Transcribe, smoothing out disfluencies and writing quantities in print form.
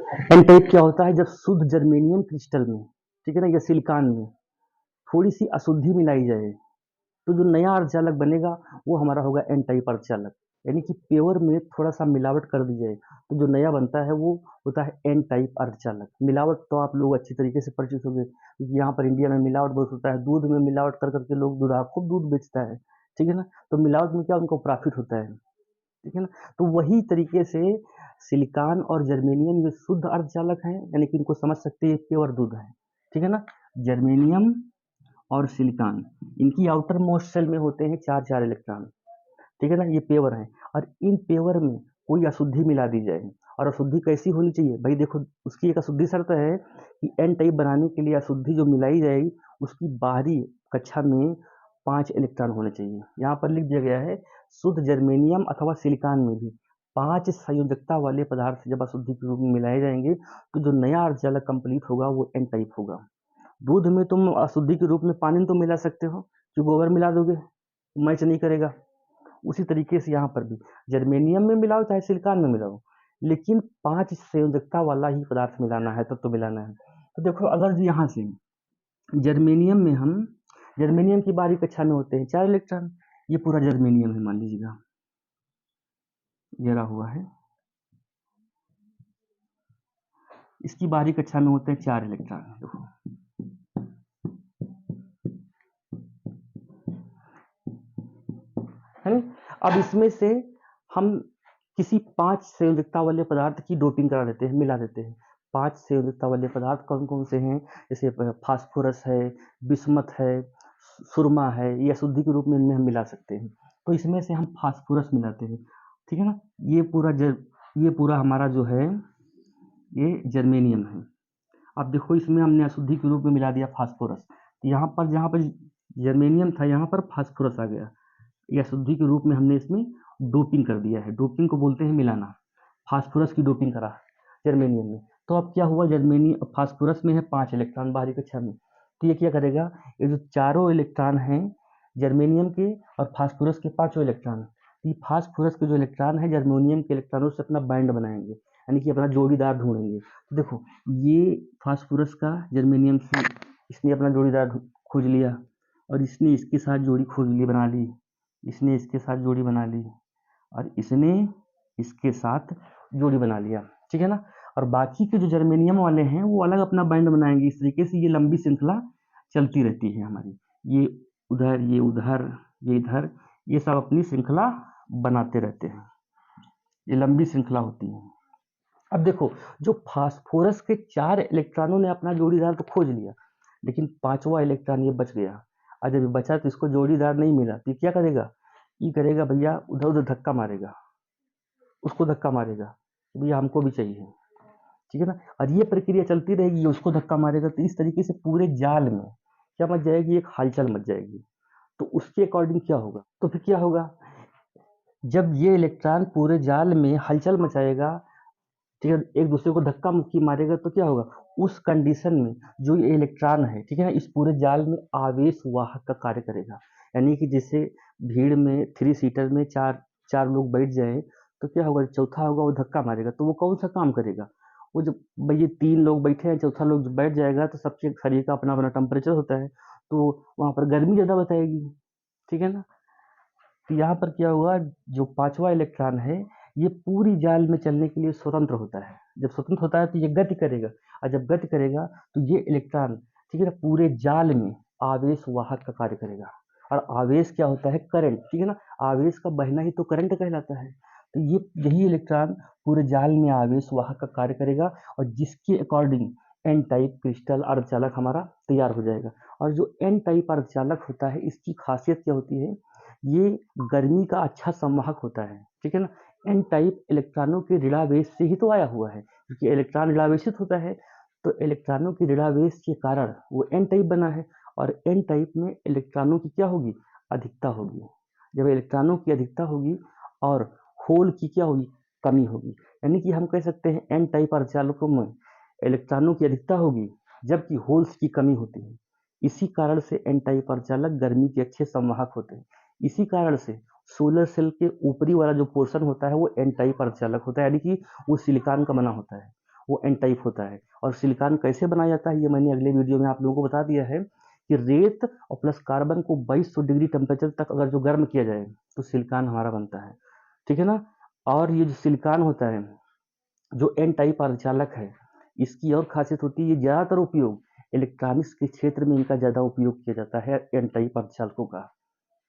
N type क्या होता है? जब शुद्ध जर्मेनियम क्रिस्टल में, ठीक है ना, या सिलिकॉन में थोड़ी सी अशुद्धि मिलाई जाए तो जो नया अर्धचालक बनेगा वो हमारा होगा एन टाइप अर्धचालक। यानी कि पेवर में थोड़ा सा मिलावट कर दी जाए तो जो नया बनता है वो होता है एन टाइप अर्धचालक। मिलावट तो आप लोग अच्छी तरीके से परिचित होंगे, क्योंकि यहाँ पर इंडिया में मिलावट बहुत होता है। दूध में मिलावट कर करके लोग दूधा खूब दूध बेचता है, ठीक है ना। तो मिलावट में क्या उनको प्रॉफिट होता है, ठीक है ना। तो वही तरीके से सिलिकॉन और जर्मेनियम ये शुद्ध अर्धचालक हैं, यानी कि इनको समझ सकते हैं प्योर दूध है, ठीक है ना। जर्मेनियम और सिलिकॉन, इनकी आउटर मोस्ट शेल में होते हैं चार चार इलेक्ट्रॉन, ठीक है ना, ये पेवर है। और इन पेवर में कोई अशुद्धि मिला दी जाए, और अशुद्धि कैसी होनी चाहिए भाई? देखो, उसकी एक अशुद्धि शर्त है कि एन टाइप बनाने के लिए अशुद्धि जो मिलाई जाएगी उसकी बाहरी कक्षा में 5 इलेक्ट्रॉन होने चाहिए। यहाँ पर लिख दिया गया है शुद्ध जर्मेनियम अथवा सिलिकॉन में भी 5 संयोजकता वाले पदार्थ जब अशुद्धि के रूप में मिलाए जाएंगे तो जो नया अर्धचालक कंप्लीट होगा वो एन टाइप होगा। दूध में तुम अशुद्धि के रूप में पानी तो मिला सकते हो, जो गोबर मिला दोगे मैच नहीं करेगा। उसी तरीके से यहाँ पर भी जर्मेनियम में मिलाओ चाहे सिलिकॉन में मिलाओ, लेकिन 5 संयोजकता वाला ही पदार्थ मिलाना है, तब तो मिलाना है। तो देखो, अगर यहाँ से जर्मेनियम में हम, जर्मेनियम की बाहरी कक्षा में होते हैं 4 इलेक्ट्रॉन, ये पूरा जर्मेनियम है मान लीजिएगा, जरा हुआ है, इसकी बाहरी कक्षा में होते हैं 4 इलेक्ट्रॉन। देखो, है ना। अब इसमें से हम किसी 5 संयोजकता वाले पदार्थ की डोपिंग करा देते हैं, मिला देते हैं। 5 संयोजकता वाले पदार्थ कौन कौन से हैं? जैसे फास्फोरस है, बिस्मथ है, सुरमा है, ये अशुद्धि के रूप में इनमें हम मिला सकते हैं। तो इसमें से हम फास्फोरस मिलाते हैं, ठीक है ना। ये पूरा हमारा जो है ये जर्मेनियम है। अब देखो, इसमें हमने अशुद्धि के रूप में मिला दिया फास्फोरस, तो यहाँ पर जहाँ पर जर्मेनियम था यहाँ पर फास्फोरस आ गया। या शुद्धि के रूप में हमने इसमें डोपिंग कर दिया है। डोपिंग को बोलते हैं मिलाना। फास्फोरस की डोपिंग करा जर्मेनियम में, तो अब क्या हुआ? जर्मेनियम फास्फोरस में है 5 इलेक्ट्रॉन बाहरी कक्षा में, तो ये क्या करेगा? ये जो चारों इलेक्ट्रॉन हैं जर्मेनियम के और फास्फोरस के पांचों इलेक्ट्रॉन, ये फास्फोरस के जो इलेक्ट्रॉन है जर्मेनियम के इलेक्ट्रॉनों से अपना बैंड बनाएंगे, यानी कि अपना जोड़ीदार ढूंढेंगे। तो देखो, ये फास्फोरस का जर्मेनियम से इसने अपना जोड़ीदार खोज लिया, और इसने इसके साथ जोड़ी खोज ली, बना ली, इसने इसके साथ जोड़ी बना ली, और इसने इसके साथ जोड़ी बना लिया, ठीक है ना। और बाकी के जो जर्मेनियम वाले हैं वो अलग अपना बैंड बनाएंगे। इस तरीके से ये लंबी श्रृंखला चलती रहती है हमारी। ये उधर, ये उधर, ये इधर, ये सब अपनी श्रृंखला बनाते रहते हैं। ये लंबी श्रृंखला होती है। अब देखो, जो फास्फोरस के 4 इलेक्ट्रॉनों ने अपना जोड़ीदार तो खोज लिया, लेकिन 5वां इलेक्ट्रॉन ये बच गया। और जब ये बचा तो इसको जोड़ीदार नहीं मिला, तो ये क्या करेगा? ये करेगा भैया, उधर उधर धक्का मारेगा, उसको धक्का मारेगा, भैया हमको भी चाहिए, ठीक है ना। और ये प्रक्रिया चलती रहेगी, ये उसको धक्का मारेगा, तो इस तरीके से पूरे जाल में क्या मच जाएगी? एक हलचल मच जाएगी। तो उसके अकॉर्डिंग क्या होगा? तो फिर क्या होगा? जब ये इलेक्ट्रॉन पूरे जाल में हलचल मचाएगा, ठीक है, एक दूसरे को धक्का मुक्की मारेगा, तो क्या होगा? उस कंडीशन में जो ये इलेक्ट्रॉन है, ठीक है ना, इस पूरे जाल में आवेश वाहक का कार्य करेगा। यानी कि जैसे भीड़ में 3 सीटर में चार चार लोग बैठ जाए, तो क्या होगा? चौथा होगा वो धक्का मारेगा, तो वो कौन सा काम करेगा? वो जब भाई ये 3 लोग बैठे हैं, चौथा लोग जब बैठ जाएगा तो सबके शरीर का अपना अपना टेम्परेचर होता है, तो वहां पर गर्मी ज्यादा बताएगी, ठीक है ना। तो यहाँ पर क्या हुआ? जो 5वां इलेक्ट्रॉन है ये पूरी जाल में चलने के लिए स्वतंत्र होता है। जब स्वतंत्र होता है तो ये गति करेगा, और जब गति करेगा तो ये इलेक्ट्रॉन, ठीक है ना, पूरे जाल में आवेश वाहक का कार्य करेगा। और आवेश क्या होता है? करंट, ठीक है ना। आवेश का बहना ही तो करंट कहलाता है। तो ये यही इलेक्ट्रॉन पूरे जाल में आवेश वाहक का कार्य करेगा, और जिसके अकॉर्डिंग एन टाइप क्रिस्टल अर्धचालक हमारा तैयार हो जाएगा। और जो एन टाइप अर्धचालक होता है इसकी खासियत क्या होती है? ये गर्मी का अच्छा संवाहक होता है, ठीक है ना। एन टाइप इलेक्ट्रॉनों के ऋणावेश से ही तो आया हुआ है, क्योंकि इलेक्ट्रॉन ऋणावेशित होता है, तो इलेक्ट्रॉनों की ऋणावेश के कारण वो एन टाइप बना है। और एन टाइप में इलेक्ट्रॉनों की क्या होगी? अधिकता होगी। जब इलेक्ट्रॉनों की अधिकता होगी और होल की क्या होगी? कमी होगी। यानी कि हम कह सकते हैं एन टाइप अर्धचालकों में इलेक्ट्रॉनों की अधिकता होगी जबकि होल्स की कमी होती है। इसी कारण से एन टाइप अर्धचालक गर्मी के अच्छे संवाहक होते हैं। इसी कारण से सोलर सेल के ऊपरी वाला जो पोर्शन होता है वो एन टाइप अर्धचालक होता है, यानी कि वो सिलिकॉन का बना होता है। वो एन टाइप होता है। और सिलिकॉन कैसे बनाया जाता है ये मैंने अगले वीडियो में आप लोगों को बता दिया है कि रेत और प्लस कार्बन को 2200 डिग्री टेम्परेचर तक अगर जो गर्म किया जाए तो सिलिकॉन हमारा बनता है, ठीक है ना। और ये जो सिलिकॉन होता है जो एन टाइप अर्धचालक है, इसकी और खासियत होती है, ये ज़्यादातर उपयोग इलेक्ट्रॉनिक्स के क्षेत्र में इनका ज़्यादा उपयोग किया जाता है एन टाइप अर्धचालकों का।